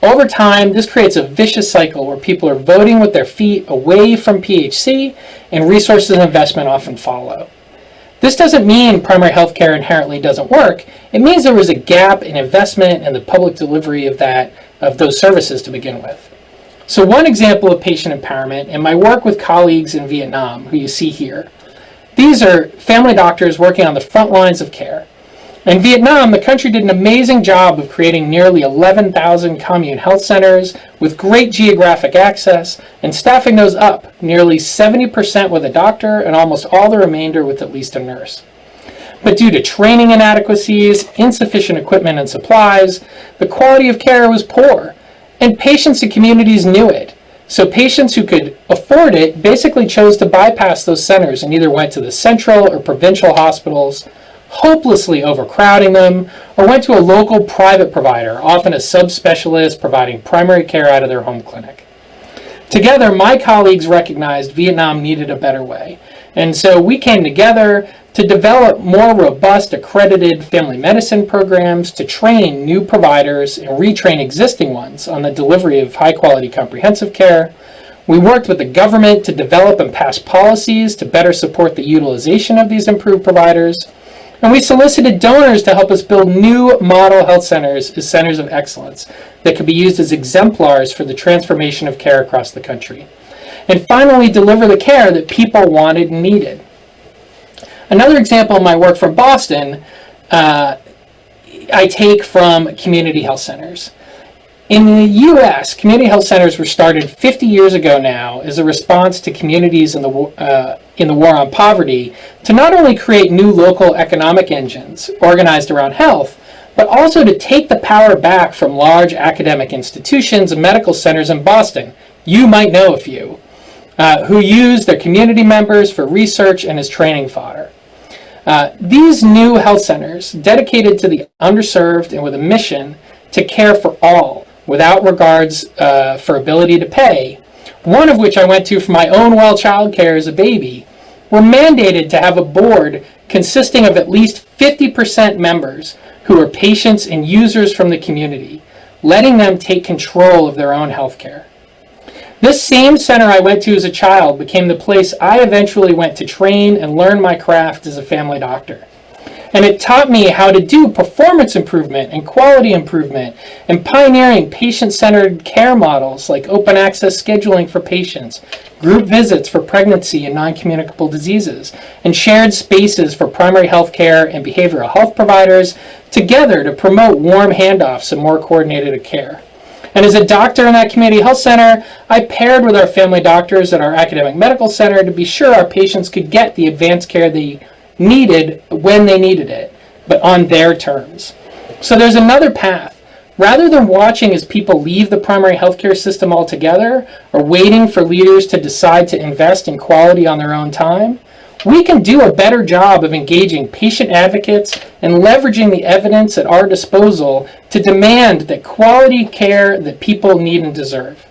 E: Over time, this creates a vicious cycle where people are voting with their feet away from PHC and resources and investment often follow. This doesn't mean primary healthcare inherently doesn't work. It means there was a gap in investment and the public delivery of those services to begin with. So one example of patient empowerment in my work with colleagues in Vietnam, who you see here. These are family doctors working on the front lines of care. In Vietnam, the country did an amazing job of creating nearly 11,000 commune health centers with great geographic access and staffing those up, nearly 70% with a doctor and almost all the remainder with at least a nurse. But due to training inadequacies, insufficient equipment and supplies, the quality of care was poor, and patients and communities knew it. So patients who could afford it basically chose to bypass those centers and either went to the central or provincial hospitals, hopelessly overcrowding them, or went to a local private provider, often a subspecialist providing primary care out of their home clinic. Together, my colleagues recognized Vietnam needed a better way, and so we came together to develop more robust accredited family medicine programs to train new providers and retrain existing ones on the delivery of high-quality comprehensive care. We worked with the government to develop and pass policies to better support the utilization of these improved providers. And we solicited donors to help us build new model health centers as centers of excellence that could be used as exemplars for the transformation of care across the country. And finally, deliver the care that people wanted and needed. Another example of my work from Boston, I take from community health centers. In the U.S., community health centers were started 50 years ago now as a response to communities in the war on poverty to not only create new local economic engines organized around health, but also to take the power back from large academic institutions and medical centers in Boston. You might know a few, who use their community members for research and as training fodder. These new health centers, dedicated to the underserved and with a mission to care for all, without regards for ability to pay, one of which I went to for my own well child care as a baby, were mandated to have a board consisting of at least 50% members who are patients and users from the community, letting them take control of their own health care. This same center I went to as a child became the place I eventually went to train and learn my craft as a family doctor. And it taught me how to do performance improvement and quality improvement and pioneering patient-centered care models like open access scheduling for patients, group visits for pregnancy and non-communicable diseases, and shared spaces for primary health care and behavioral health providers together to promote warm handoffs and more coordinated care. And as a doctor in that community health center, I paired with our family doctors at our academic medical center to be sure our patients could get the advanced care they needed when they needed it, but on their terms. So there's another path. Rather than watching as people leave the primary healthcare system altogether or waiting for leaders to decide to invest in quality on their own time, we can do a better job of engaging patient advocates and leveraging the evidence at our disposal to demand that quality care that people need and deserve.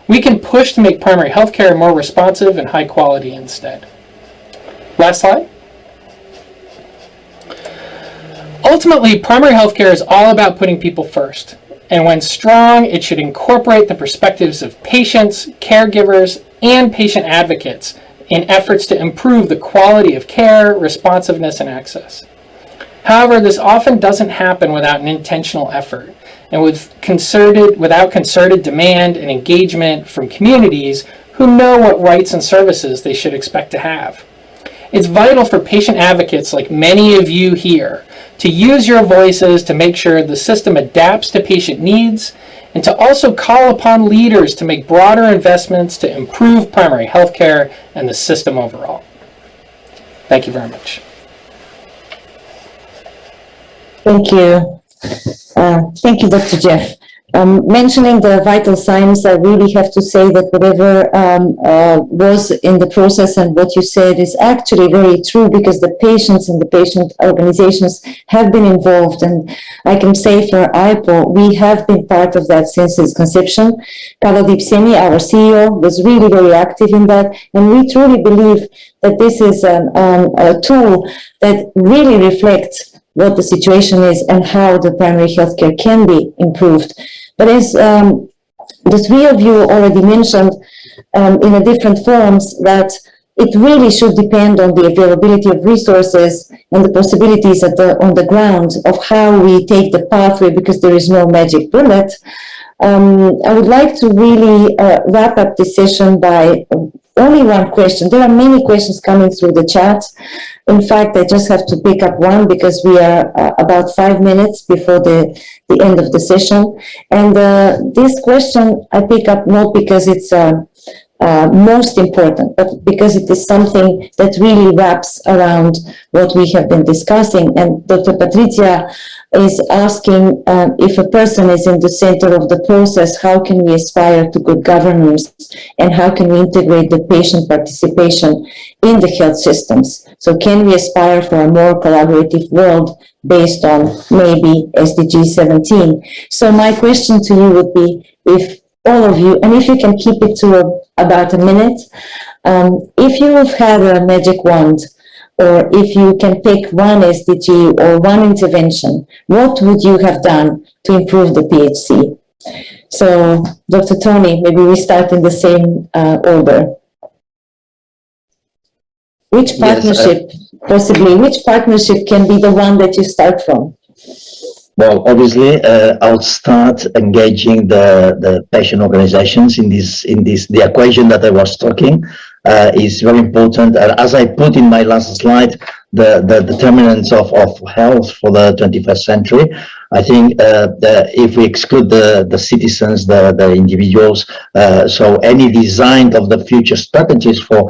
E: We can push to make primary health care more responsive and high quality instead. Last slide. Ultimately, primary health care is all about putting people first. And when strong, it should incorporate the perspectives of patients, caregivers, and patient advocates in efforts to improve the quality of care, responsiveness, and access. However, this often doesn't happen without an intentional effort and without concerted demand and engagement from communities who know what rights and services they should expect to have. It's vital for patient advocates like many of you here to use your voices to make sure the system adapts to patient needs and to also call upon leaders to make broader investments to improve primary health care and the system overall. Thank you very much.
B: Thank you. Thank you, Dr. Jeff. Mentioning the vital signs, I really have to say that whatever was in the process and what you said is actually very true, because the patients and the patient organizations have been involved. And I can say for IPO, we have been part of that since its conception. Kaladip Seni, our CEO, was really very active in that. And we truly believe that this is a tool that really reflects what the situation is and how the primary healthcare can be improved. But as the three of you already mentioned in a different forms, that it really should depend on the availability of resources and the possibilities on the ground of how we take the pathway, because there is no magic bullet. I would like to really wrap up this session by only one question. There are many questions coming through the chat. In fact, I just have to pick up one because we are about 5 minutes before the end of the session. And this question I pick up not because it's most important, but because it is something that really wraps around what we have been discussing. And Dr. Patricia is asking if a person is in the center of the process, how can we aspire to good governance, and how can we integrate the patient participation in the health systems? So can we aspire for a more collaborative world based on maybe SDG 17? So my question to you would be, if all of you, and if you can keep it to about a minute, if you have had a magic wand, or if you can pick one SDG or one intervention, what would you have done to improve the PHC? So, Dr. Tony, maybe we start in the same order. Which partnership, possibly, which partnership can be the one that you start from?
C: Well, obviously, I'll start engaging the patient organizations in the equation that I was talking is very important. As I put in my last slide, the determinants of health for the 21st century, I think if we exclude the citizens, the individuals, so any design of the future strategies for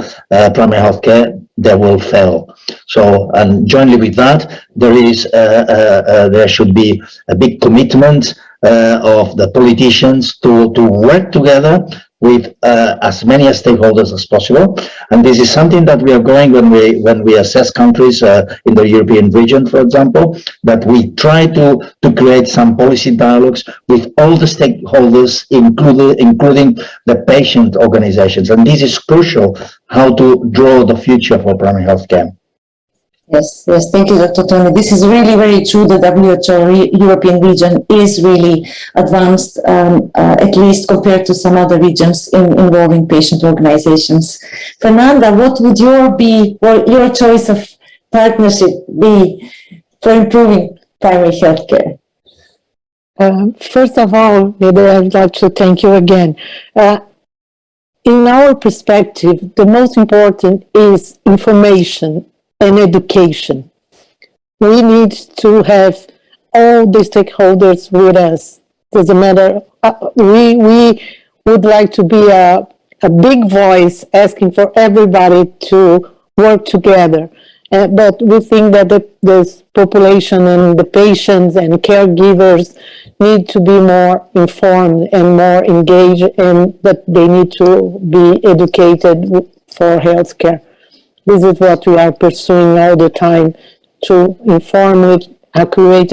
C: primary healthcare, they will fail. So, and jointly with that, there should be a big commitment of the politicians to work together with as many stakeholders as possible. And this is something that we are going when we assess countries in the European region, for example, that we try to create some policy dialogues with all the stakeholders, including the patient organizations. And this is crucial, how to draw the future for primary health care.
B: Yes, thank you, Dr. Tony. This is really very true. The WHO European region is really advanced, at least compared to some other regions involving patient organizations. Fernanda, what would your choice of partnership be for improving primary health care?
D: First of all, Nida, I'd like to thank you again. In our perspective, the most important is information and education. We need to have all the stakeholders with us. Doesn't matter. We would like to be a big voice asking for everybody to work together. But we think that this population and the patients and caregivers need to be more informed and more engaged, and that they need to be educated for healthcare. This is what we are pursuing all the time, to inform with accurate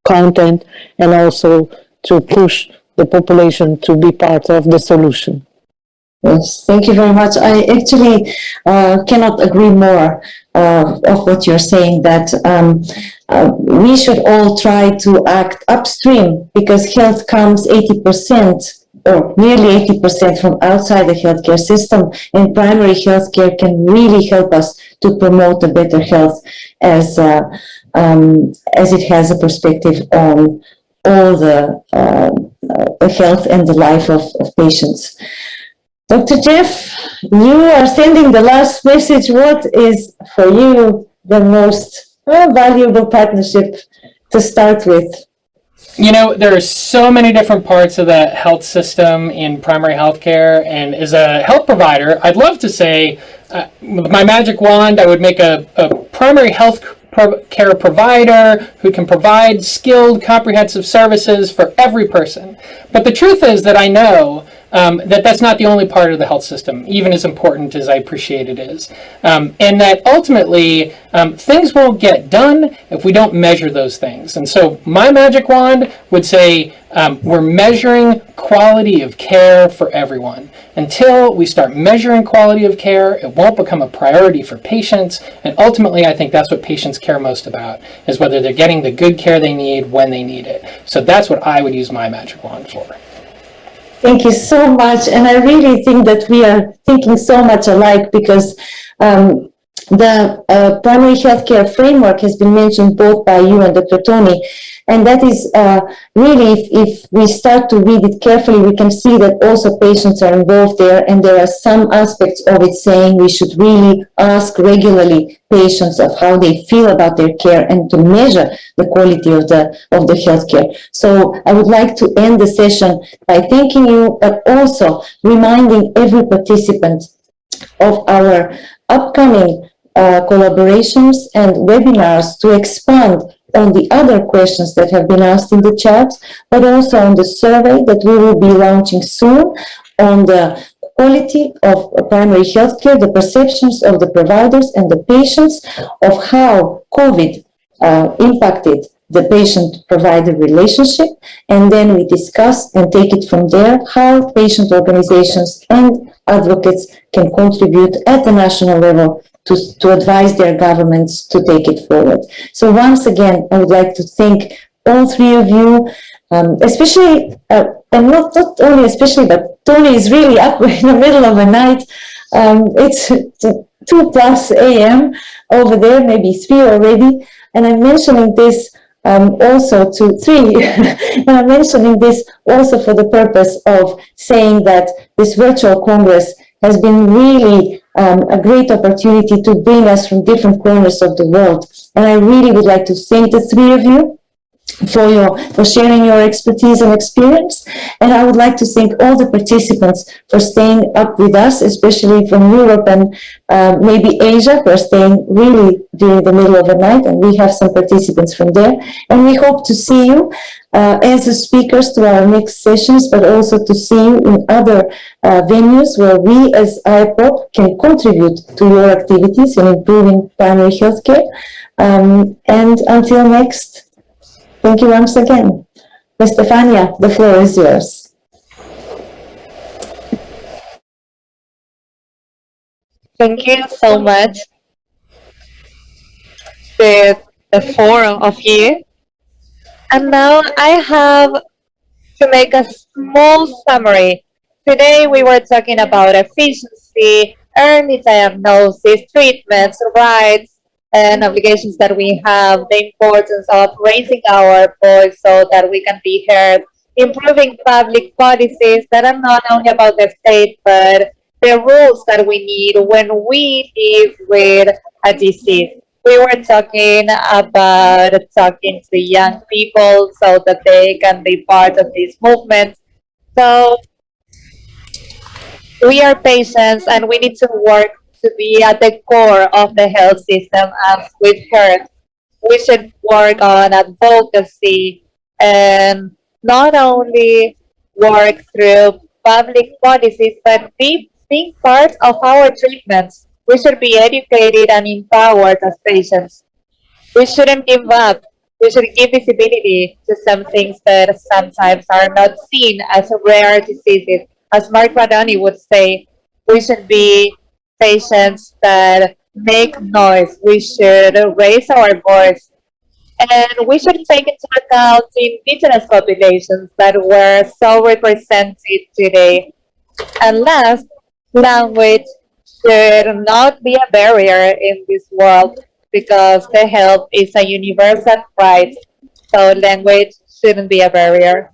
D: content and also to push the population to be part of the solution.
B: Yes, thank you very much. I actually cannot agree more of what you're saying, that we should all try to act upstream, because health comes 80% or nearly 80% from outside the healthcare system, and primary healthcare can really help us to promote a better health as it has a perspective on all the health and the life of patients. Dr. Jeff, you are sending the last message. What is for you the most valuable partnership to start with?
E: You know, there are so many different parts of the health system in primary health care, and as a health provider, I'd love to say, with my magic wand, I would make a primary health care provider who can provide skilled, comprehensive services for every person. But the truth is that I know that that's not the only part of the health system, even as important as I appreciate it is. And that ultimately, things won't get done if we don't measure those things. And so my magic wand would say we're measuring quality of care for everyone. Until we start measuring quality of care, it won't become a priority for patients. And ultimately, I think that's what patients care most about, is whether they're getting the good care they need when they need it. So that's what I would use my magic wand for.
B: Thank you so much. And I really think that we are thinking so much alike, because the primary healthcare framework has been mentioned both by you and Dr. Tony. And that is really, if we start to read it carefully, we can see that also patients are involved there. And there are some aspects of it saying we should really ask regularly patients of how they feel about their care and to measure the quality of the healthcare. So I would like to end the session by thanking you, but also reminding every participant of our upcoming collaborations and webinars to expand on the other questions that have been asked in the chat, but also on the survey that we will be launching soon on the quality of primary health care, the perceptions of the providers and the patients of how COVID impacted the patient-provider relationship, and then we discuss and take it from there how patient organizations and advocates can contribute at the national level to advise their governments to take it forward. So once again, I would like to thank all three of you, especially, and not only especially, but Tony is really up in the middle of the night. It's 2+ a.m. over there, maybe 3 already, and I'm mentioning this also to 3, and I'm mentioning this also for the purpose of saying that this virtual Congress has been really a great opportunity to bring us from different corners of the world. And I really would like to thank the 3 of you for sharing your expertise and experience. And I would like to thank all the participants for staying up with us, especially from Europe and maybe Asia, for staying really during the middle of the night. And we have some participants from there. And we hope to see you as the speakers to our next sessions, but also to see you in other venues where we as IPO can contribute to your activities in improving primary health care. And until next, thank you once again. Ms. Stefania, the floor is yours.
A: Thank you so much, the 4 of you. And now I have to make a small summary. Today we were talking about efficiency, early diagnosis, treatments, rights, and obligations that we have, the importance of raising our voice so that we can be heard, improving public policies that are not only about the state, but the rules that we need when we live with a disease. We were talking about talking to young people so that they can be part of this movement. So we are patients and we need to work to be at the core of the health system as we've heard. We should work on advocacy and not only work through public policies but be being part of our treatments. We should be educated and empowered as patients. We shouldn't give up. We should give visibility to some things that sometimes are not seen as rare diseases. As Mark Radoni would say, we should be patients that make noise. We should raise our voice. And we should take into account the indigenous populations that were so represented today. And last, language should not be a barrier in this world because the health is a universal right. So language shouldn't be a barrier.